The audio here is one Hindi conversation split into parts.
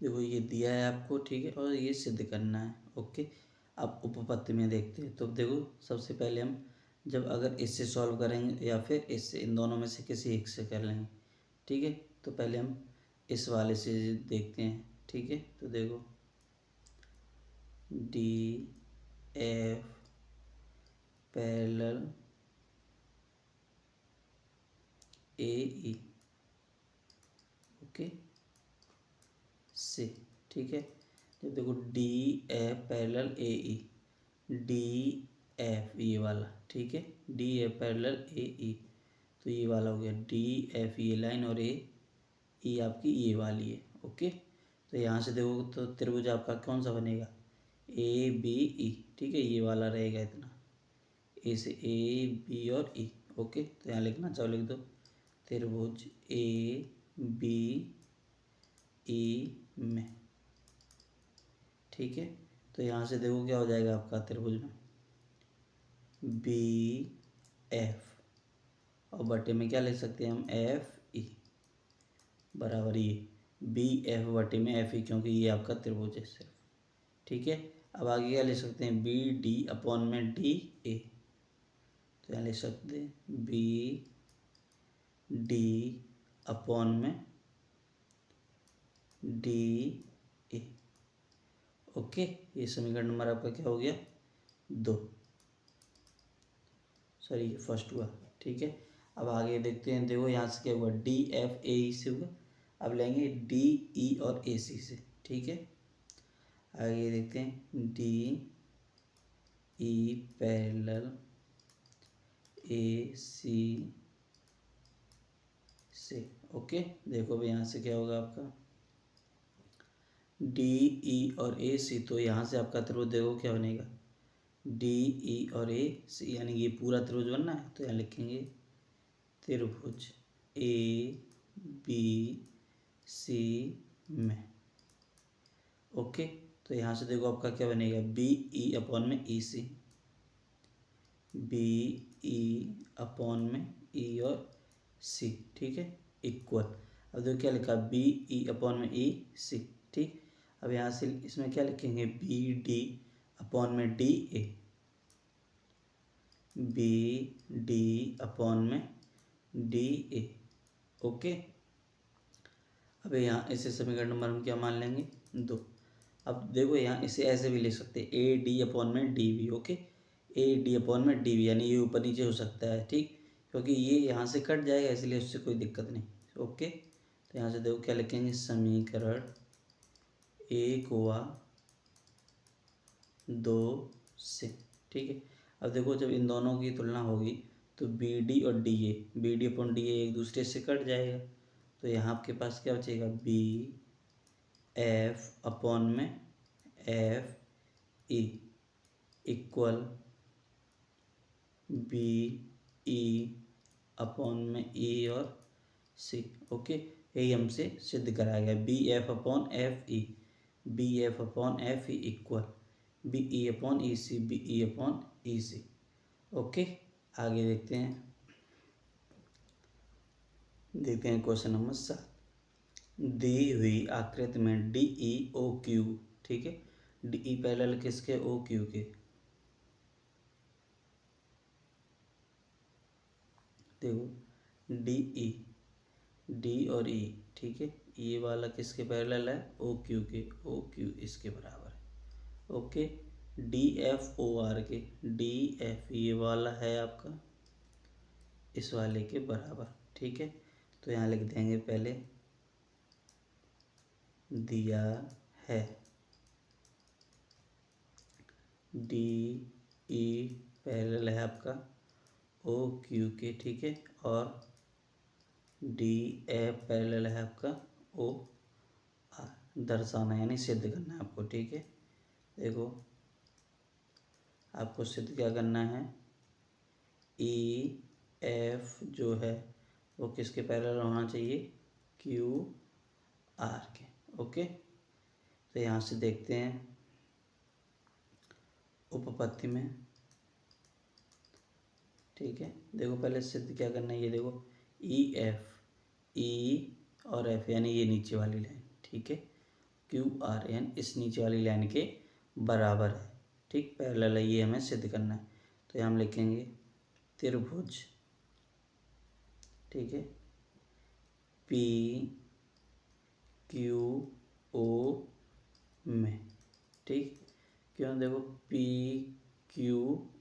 देखो ये दिया है आपको, ठीक है, और ये सिद्ध करना है। ओके, अब उपपत्ति में देखते हैं। तो देखो सबसे पहले हम जब अगर इससे सॉल्व करेंगे या फिर इससे, इन दोनों में से किसी एक से कर लेंगे, ठीक है। तो पहले हम इस वाले से देखते हैं, ठीक है। तो देखो डी एफ पैरेलल ए ई, ओके से, ठीक है। जब देखो डी एफ पैरेलल ए ई, डी एफ ये वाला, ठीक है, डी एफ पैरेलल ए ई, तो ये वाला हो गया डी एफ ये लाइन, और ए आपकी ये वाली है। ओके, तो यहाँ से देखो तो त्रिभुज आपका कौन सा बनेगा, ए बी ई, ठीक है, ये वाला रहेगा इतना, ए से ए बी और ई। ओके, तो यहाँ लिखना चाहो लिख दो, त्रिभुज ए बी ई में, ठीक है। तो यहाँ से देखो क्या हो जाएगा आपका त्रिभुज में बी एफ, और बटे में क्या लिख सकते हैं हम, एफ ई बराबर ये बी एफ बटे में एफ ई, क्योंकि ये आपका त्रिभुज है सिर्फ, ठीक है। अब आगे क्या लिख सकते हैं, बी डी अपॉन में डी ए, तो यहाँ लिख सकते हैं बी डी अपॉन में डी ए। ओके, ये समीकरण नंबर आपका क्या हो गया, 2, सॉरी ये फर्स्ट हुआ, ठीक है। अब आगे देखते हैं, देखो यहाँ से क्या हुआ, डी एफ ए ई से हुआ, अब लेंगे डी ई और ए सी से, ठीक है। आगे देखते हैं डी ई पैरेलल ए सी से। ओके, देखो अब यहाँ से क्या होगा आपका डी ई और ए सी, तो यहाँ से आपका त्रिभुज देखो क्या बनेगा, डी ई और ए सी, यानी ये पूरा त्रिभुज बनना है। तो यहाँ लिखेंगे त्रिभुज ए बी सी में। ओके, तो यहाँ से देखो आपका क्या बनेगा, बी ई अपॉन में ई सी, बी ई अपॉन में ई और सी, ठीक है, इक्वल। अब देखो क्या लिखा, बी ई अपॉन में ई सी, ठीक। अब यहाँ से इसमें क्या लिखेंगे, बी डी अपॉन में D A, B D upon में डी ए। ओके, अब यहाँ इसे समीकरण नंबर हम क्या मान लेंगे, 2। अब देखो यहाँ इसे ऐसे भी ले सकते हैं, ए डी अपॉन में D V. Okay, A D upon में डी वी, यानी ये ऊपर नीचे हो सकता है, ठीक, क्योंकि ये यहाँ से कट जाएगा, इसलिए उससे कोई दिक्कत नहीं। ओके, तो यहाँ से देखो क्या लिखेंगे, समीकरण 1 हुआ 2 से, ठीक है। अब देखो जब इन दोनों की तुलना होगी तो बी डी और D A, B D upon D A एक दूसरे से कट जाएगा, तो यहाँ आपके पास क्या बचेगा, बी एफ अपॉन में F E equal B E upon में ई और सी। ओके, यही हमसे सिद्ध कराया गया, B F upon F E, B F upon F E equal B E upon E C, B E upon E C. Okay, आगे देखते हैं क्वेश्चन नंबर 7। दी हुई आकृति में डी ई ओ क्यू, ठीक है, डी ई पैरेलल किसके, ओ क्यू के। देखो डी ई, डी और ई, ठीक है, ये वाला किसके पैरेलल है, ओ क्यू के, ओ क्यू इसके बराबर है। Okay, D F O R K, D F ये वाला है आपका इस वाले के बराबर, ठीक है। तो यहाँ लिख देंगे पहले दिया है डी ई पैरेलल है आपका ओ क्यू के, ठीक है, और डी एफ पैरेलल है आपका ओ आर। दर्शाना यानी सिद्ध करना है आपको, ठीक है। देखो आपको सिद्ध क्या करना है, ई एफ जो है वो किसके पैरेलल होना चाहिए, क्यू आर के। ओके, तो यहाँ से देखते हैं उपपत्ति में, ठीक है। देखो पहले सिद्ध क्या करना है, ये देखो ई एफ, ई और एफ यानी ये नीचे वाली लाइन, ठीक है, क्यू आर एन इस नीचे वाली लाइन के बराबर है। ठीक, पैरेलल है, ये हमें सिद्ध करना है। तो यहाँ हम लिखेंगे त्रिभुज, ठीक है, पी क्यू ओ में, ठीक, क्यों, देखो पी क्यू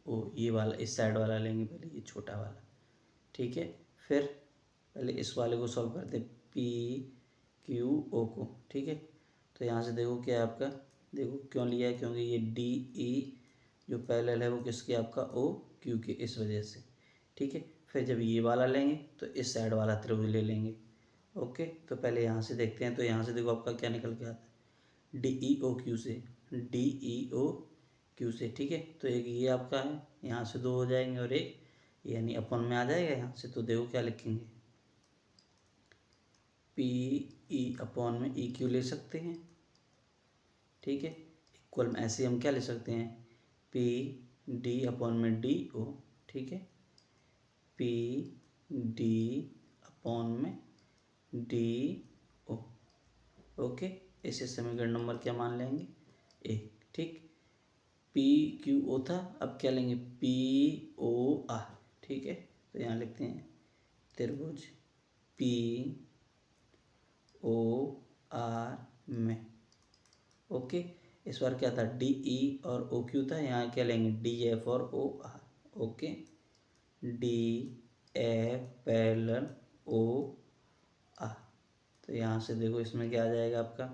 ओ, ये वाला इस साइड वाला लेंगे पहले, ये छोटा वाला, ठीक है। फिर पहले इस वाले को सॉल्व करते, पी क्यू ओ को, ठीक है। तो यहाँ से देखो क्या है आपका, देखो क्यों लिया है, क्योंकि ये डी ई जो पैरेलल है वो किसके, आपका ओ क्यू के, इस वजह से, ठीक है। फिर जब ये वाला लेंगे तो इस साइड वाला त्रिभुज ले लेंगे। ओके, तो पहले यहाँ से देखते हैं। तो यहाँ से देखो आपका क्या निकल के आता है, डी ई ओ क्यू से, डी ई ओ क्यू से, ठीक है। तो एक ये आपका है, यहाँ से 2 हो जाएंगे और एक यानी अपन में आ जाएगा यहाँ से। तो देखो क्या लिखेंगे, पी ई अपॉन में ई क्यू ले सकते हैं, ठीक है। इक्वल में ऐसे हम क्या ले सकते हैं, पी डी अपॉन में डी ओ, ठीक है, पी डी अपॉन में डी ओ। ओके, इसे समीकरण नंबर क्या मान लेंगे, एक, ठीक। पी क्यू ओ था, अब क्या लेंगे, पी ओ आर, ठीक है। तो यहाँ लिखते हैं त्रिभुज पी ओ आर में। ओके, इस बार क्या था, डी ई और ओ क्यू था, यहाँ क्या लेंगे, डी एफ और O R. Okay, D F parallel O R. तो यहाँ से देखो इसमें क्या आ जाएगा आपका,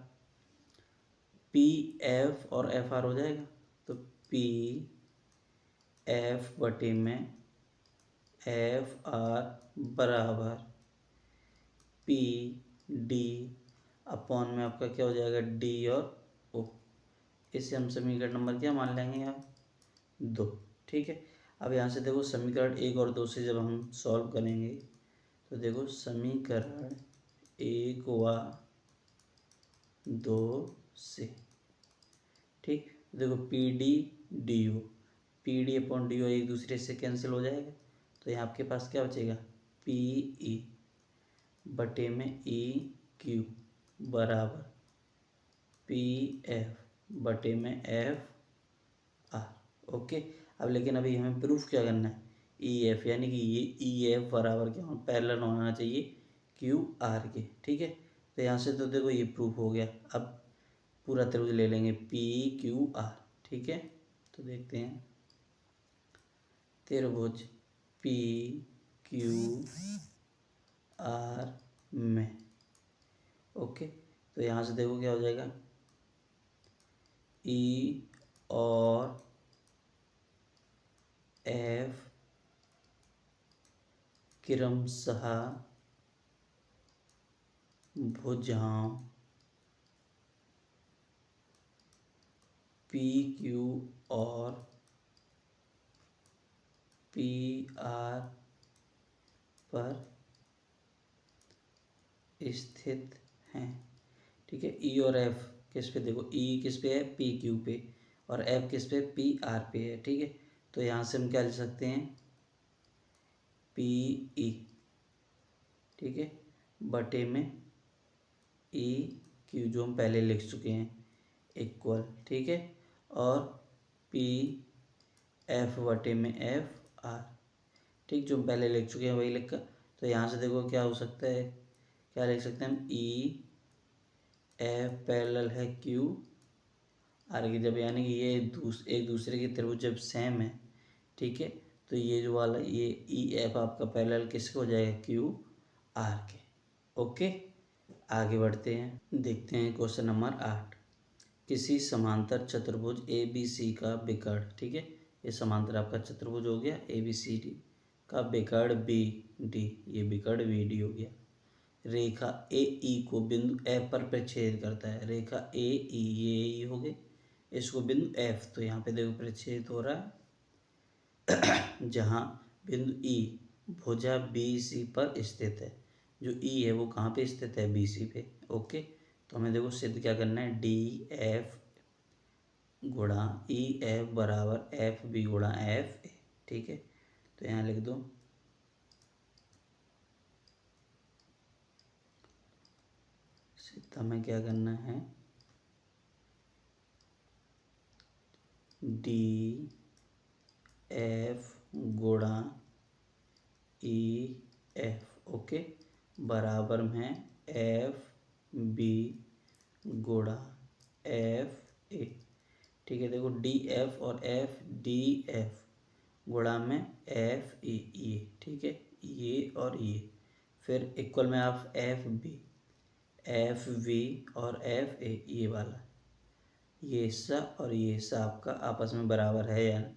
पी एफ और एफ आर हो जाएगा। तो पी एफ बटे में एफ आर बराबर पी डी अपॉन में आपका क्या हो जाएगा, डी और ओ। इसे हम समीकरण नंबर क्या मान लेंगे यहाँ, 2, ठीक है। अब यहाँ से देखो समीकरण 1 और 2 से जब हम सॉल्व करेंगे तो देखो समीकरण 1 व 2 से, ठीक, देखो P D D O, P D upon D O एक दूसरे से कैंसिल हो जाएगा। तो यहाँ आपके पास क्या बचेगा, पी ई बटे में ई क्यू बराबर पी एफ बटे में एफ आर। ओके, अब लेकिन अभी हमें प्रूफ क्या करना है, ई एफ, यानी कि ये ई एफ बराबर क्या होना, पैरेलल होना चाहिए क्यू आर के, ठीक है। तो यहाँ से तो देखो ये प्रूफ हो गया। अब पूरा त्रिभुज ले लेंगे पी क्यू आर, ठीक है। तो देखते हैं त्रिभुज पी क्यू आर में। ओके, तो यहाँ से देखो क्या हो जाएगा, ई और एफ क्रमशः भुजाओं पी क्यू और पी आर पर स्थित हैं, ठीक है। ई और एफ किस पे, देखो ई किस पे है, पी क्यू पे, और एफ किस पे, पी आर पे है, ठीक है। तो यहाँ से हम क्या लिख सकते हैं, पी ई, ठीक है, बटे में ई क्यू जो हम पहले लिख चुके हैं, इक्वल, ठीक है, और पी एफ बटे में एफ आर, ठीक, जो हम पहले लिख चुके हैं वही लिखकर। तो यहाँ से देखो क्या हो सकता है, क्या लिख सकते हैं हम, ई एफ पैरेलल है क्यू आर की, जब यानी कि ये एक दूसरे के त्रिभुज जब सेम है, ठीक है। तो ये जो वाला ये ई एफ आपका पैरेलल किसके हो जाएगा, क्यू आर के। ओके, आगे बढ़ते हैं, देखते हैं क्वेश्चन नंबर 8। किसी समांतर चतुर्भुज ए बी सी का विकर्ण, ठीक है, ये समांतर आपका चतुर्भुज हो गया ए बी सी डी का विकर्ण बी डी, ये विकर्ण बी डी हो गया। रेखा ए ई को बिंदु एफ पर प्रच्छेद करता है, रेखा ए ई, ये ई हो गए, इसको बिंदु एफ, तो यहाँ पे देखो प्रच्छेद हो रहा है जहाँ बिंदु ई भुजा बी सी पर स्थित है। जो ई है वो कहाँ पे स्थित है, बी सी पे। ओके, तो हमें देखो सिद्ध क्या करना है, डी एफ गुणा ई एफ बराबर एफ बी गुणा एफ ए, ठीक है। तो यहाँ लिख दो सिद्ध, हमें क्या करना है, डी एफ गुणा ई एफ, ओके, बराबर में एफ बी गुणा एफ ए। ठीक है, देखो डी एफ और एफ, डी एफ गुणा में एफ ए, ये ठीक है, ये और ये, फिर इक्वल में आप एफ वी और एफ ए, ये वाला, ये हिस्सा और ये हिस्सा आपका आपस में बराबर है या नहीं,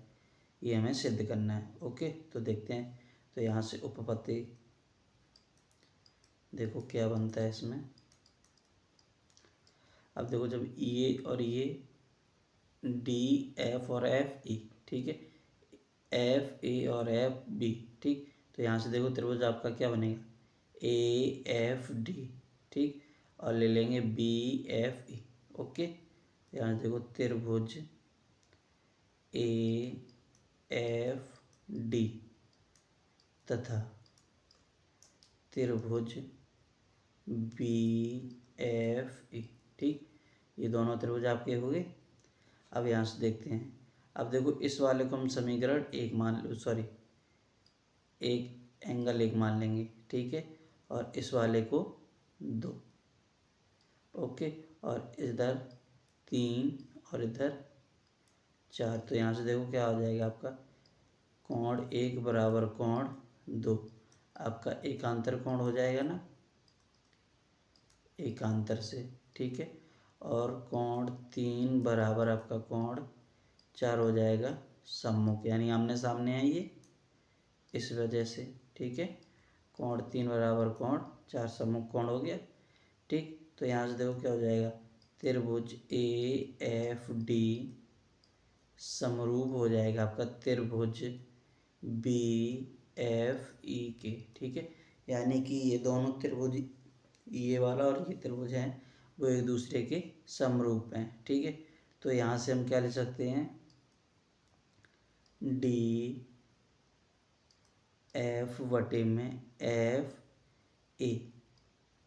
ये हमें सिद्ध करना है। ओके, तो देखते हैं। तो यहाँ से उपपत्ति देखो क्या बनता है इसमें। अब देखो जब ये और ये डी एफ और एफ ई, ठीक है, एफ ए और एफ बी, ठीक, तो यहाँ से देखो त्रिभुज आपका क्या बनेगा, ए एफ डी, ठीक, और ले लेंगे बी एफ ई। ओके, यहाँ से देखो त्रिभुज ए एफ डी तथा त्रिभुज बी एफ ई, ठीक, ये दोनों त्रिभुज आपके हो गए। अब यहाँ से देखते हैं। अब देखो इस वाले को हम समीकरण एक मान, सॉरी, एक एंगल एक मान लेंगे, ठीक है, और इस वाले को 2, ओके, और इधर 3 और इधर 4। तो यहाँ से देखो क्या हो जाएगा आपका, कोण 1 बराबर कोण 2, आपका एकांतर कोण हो जाएगा ना, एकांतर से, ठीक है, और कोण 3 बराबर आपका कोण 4 हो जाएगा सम्मुख, यानी आमने सामने है ये, इस वजह से, ठीक है, कोण 3 बराबर कोण 4 सम्मुख कोण हो गया, ठीक। तो यहाँ से देखो क्या हो जाएगा, त्रिभुज ए एफ डी समरूप हो जाएगा आपका त्रिभुज बी एफ ई के, ठीक है, यानी कि ये दोनों त्रिभुज, ये वाला और ये त्रिभुज हैं, वो एक दूसरे के समरूप हैं, ठीक है। तो यहाँ से हम क्या ले सकते हैं, डी एफ बटे में एफ ए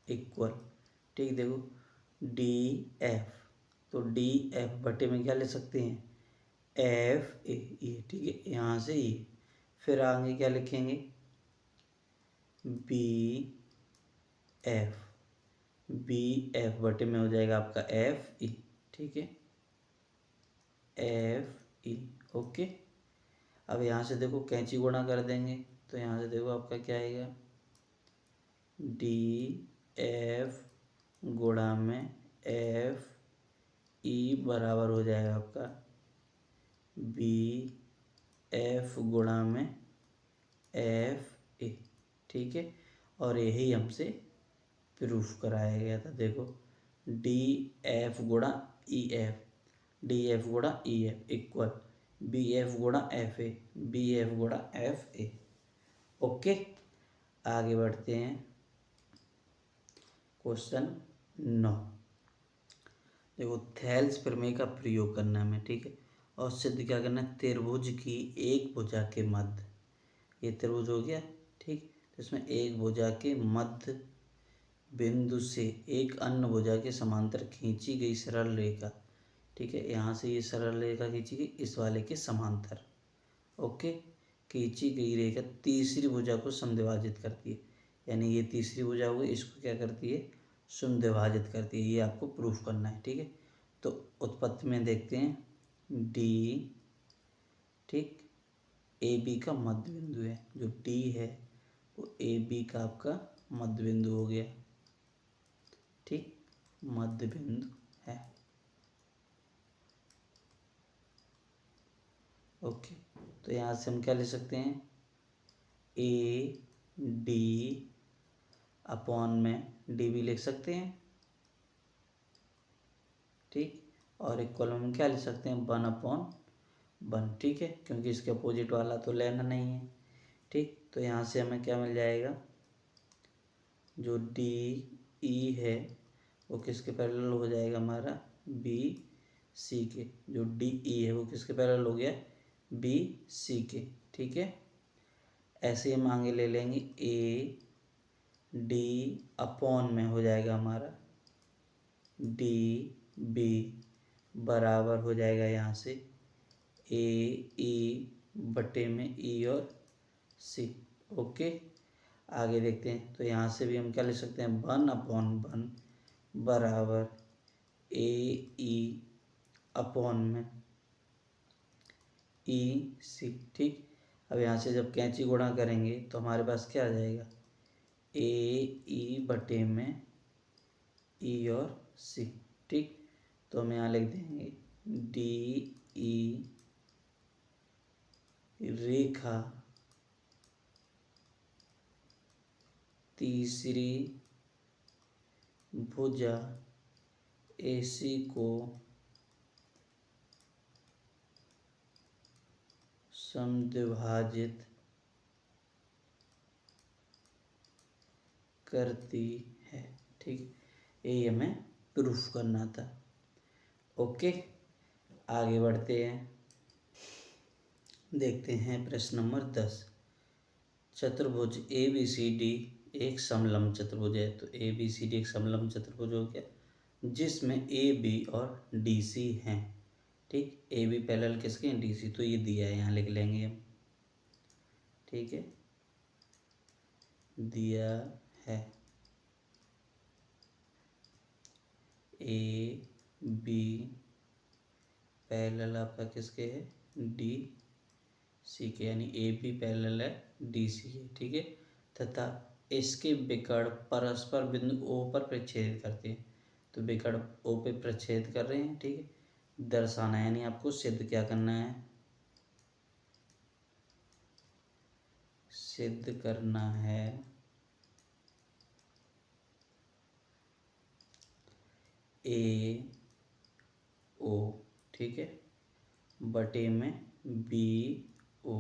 इक्वल, ठीक, देखो डी एफ, तो डी एफ बटे में क्या ले सकते हैं, एफ ए, ये ठीक है, यहाँ से ये, फिर आगे क्या लिखेंगे, बी एफ बटे में हो जाएगा आपका एफ ई, ठीक है, एफ ई, ओके। अब यहाँ से देखो कैंची गुणा कर देंगे, तो यहाँ से देखो आपका क्या आएगा, डी एफ गुणा में एफ ई बराबर हो जाएगा आपका बी एफ गुणा में एफ ए, ठीक है, और यही हमसे प्रूफ कराया गया था। देखो डी एफ गुणा ई एफ, डी एफ गुणा E F equal B F गुणा एफ ए, बी एफ गुणा एफ ए। ओके, आगे बढ़ते हैं, क्वेश्चन 9। देखो थेल्स प्रमेय का प्रयोग करना है हमें, ठीक है, और सिद्ध क्या करना है, त्रिभुज की एक भुजा के मध्य, ये त्रिभुज हो गया, ठीक, तो इसमें एक भुजा के मध्य बिंदु से एक अन्य भुजा के समांतर खींची गई सरल रेखा, ठीक है, यहाँ से ये सरल रेखा खींची गई इस वाले के समांतर, ओके, खींची गई रेखा तीसरी भुजा को समद्विभाजित करती है, यानी ये तीसरी भुजा हुई, इसको क्या करती है, समद्विभाजित करती है, ये आपको प्रूफ करना है, ठीक है। तो उत्पत्ति में देखते हैं डी, ठीक, ए बी का मध्य बिंदु है, जो डी है वो ए बी का आपका मध्य बिंदु हो गया, ठीक, मध्य बिंदु है, ओके। तो यहाँ से हम क्या ले सकते हैं, ए डी अपॉन में डी भी लिख सकते हैं, ठीक, और इक्वल में क्या ले सकते हैं, 1/1, ठीक है, क्योंकि इसके अपोजिट वाला तो लेना नहीं है, ठीक। तो यहाँ से हमें क्या मिल जाएगा, जो डी ई है वो किसके पैरेलल हो जाएगा हमारा, बी सी के, जो डी ई है वो किसके पैरेलल हो गया, बी सी के, ठीक है। ऐसे ही हम आगे ले लेंगे ए डी अपॉन में हो जाएगा हमारा डी बी बराबर हो जाएगा यहाँ से ए ई बटे में ई और सी। ओके, आगे देखते हैं। तो यहाँ से भी हम क्या लिख सकते हैं, 1/1 बराबर ए ई अपॉन में ई सी। ठीक, अब यहाँ से जब कैंची गुणा करेंगे तो हमारे पास क्या आ जाएगा, ए ई बटे में ई और सी। ठीक, तो हम यहाँ लिख देंगे डी ई रेखा तीसरी भुजा AC को समद्विभाजित करती है। ठीक, ये हमें प्रूफ करना था। ओके, आगे बढ़ते हैं। देखते हैं प्रश्न नंबर 10। चतुर्भुज ABCD एक समलंब चतुर्भुज है। तो ABCD एक समलंब चतुर्भुज हो गया जिसमें AB और DC हैं। ठीक, AB पैरेलल किसके हैं, DC। तो ये दिया है, यहाँ लिख लेंगे हम। ठीक है, दिया है AB पैरेलल आपका किसके है, DC के, यानी AB पैरेलल है DC के। ठीक है, तथा इसके विकर्ण परस्पर बिंदु O पर प्रच्छेद करते हैं। तो विकर्ण O पे प्रच्छेद कर रहे हैं। ठीक है, दर्शाना है, यानी आपको सिद्ध क्या करना है, सिद्ध करना है AO। ठीक है, बटे में BO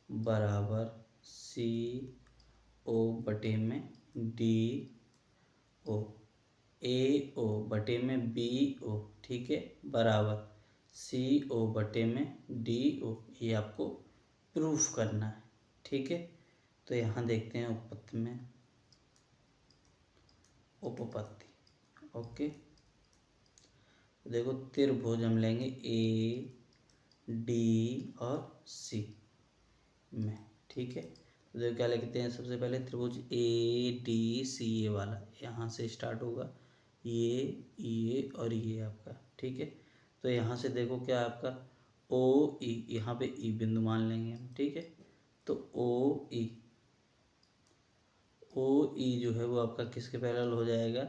बराबर CO बटे में DO। AO बटे में BO, ठीक है, बराबर CO बटे में DO। ये आपको प्रूफ करना है। ठीक है, तो यहाँ देखते हैं उपपत्ति में, उपपत्ति। ओके, देखो त्रिभुज हम लेंगे AD और C में। ठीक है, तो देखो क्या लिखते हैं, सबसे पहले त्रिभुज ADC ये वाला यहाँ से स्टार्ट होगा, ये और ये आपका। ठीक है, तो यहाँ से देखो क्या आपका OE, यहाँ पे E बिंदु मान लेंगे हम। ठीक है, तो OE जो है वो आपका किसके पैरेलल हो जाएगा,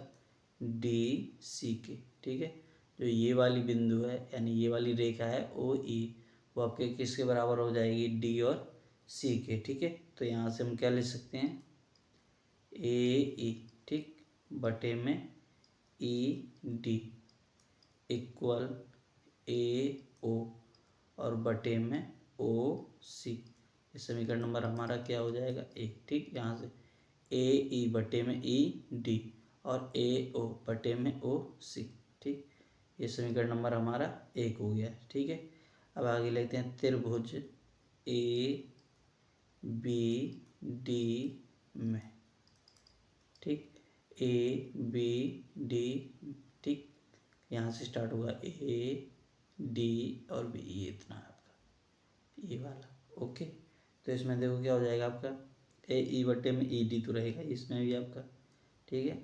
DC के। ठीक है, जो ये वाली बिंदु है यानी ये वाली रेखा है OE, वो आपके किसके बराबर हो जाएगी, D और C के। ठीक है, तो यहाँ से हम क्या लिख सकते हैं, AE, ठीक, बटे में ED इक्वल AO और बटे में OC। ये समीकरण नंबर हमारा क्या हो जाएगा, 1। ठीक, यहाँ से AE बटे में ED और AO बटे में OC। ठीक, ये समीकरण नंबर हमारा 1 हो गया। ठीक है, अब आगे लेते हैं त्रिभुज ABD में। ठीक, ABD, ठीक, यहाँ से स्टार्ट होगा AD और B, ये इतना आपका ये वाला। ओके, तो इसमें देखो क्या हो जाएगा आपका AE बटे में ED तो रहेगा इसमें भी आपका। ठीक है,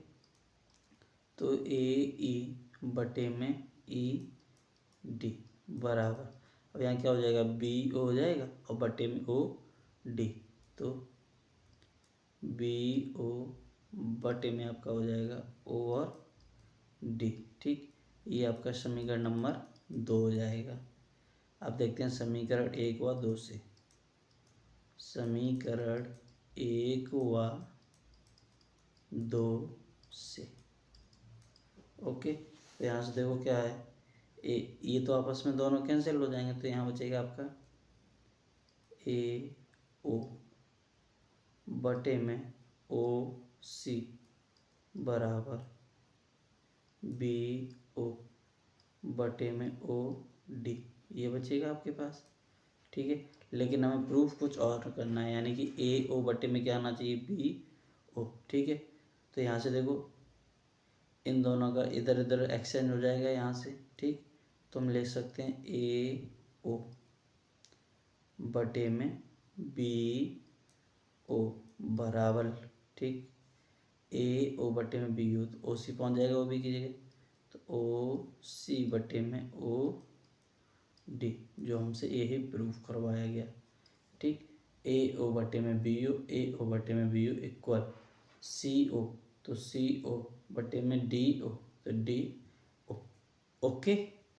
तो AE बटे में ED बराबर, अब यहाँ क्या हो जाएगा, BO हो जाएगा और बटे में OD। तो BO बटे में आपका हो जाएगा O और D। ठीक, ये आपका समीकरण नंबर 2 हो जाएगा। अब देखते हैं समीकरण 1 व 2 से। समीकरण 1 व 2 से। ओके, तो यहाँ से देखो क्या है, ये तो आपस में दोनों कैंसिल हो जाएंगे, तो यहाँ बचेगा आपका AO बटे में OC बराबर BO बटे में OD, ये बचेगा आपके पास। ठीक है, लेकिन हमें प्रूफ कुछ और करना है, यानी कि AO बटे में क्या आना चाहिए, BO। ठीक है, तो यहाँ से देखो इन दोनों का इधर इधर एक्सचेंज हो जाएगा यहाँ से। ठीक, तो हम लिख सकते हैं AO बटे में बी ओ बराबर, ठीक, ए ओ बटे में बी ओ, तो ओ सी पहुँच जाएगा ओ बी की जगह, तो ओ सी बटे में ओ डी, जो हमसे ये ही प्रूफ करवाया गया, ठीक। ए ओ बटे में बी ओ, ए ओ बटे में बी ओ इक्वल सी ओ, तो सी ओ बटे में डी ओ, तो डी ओ, ओके।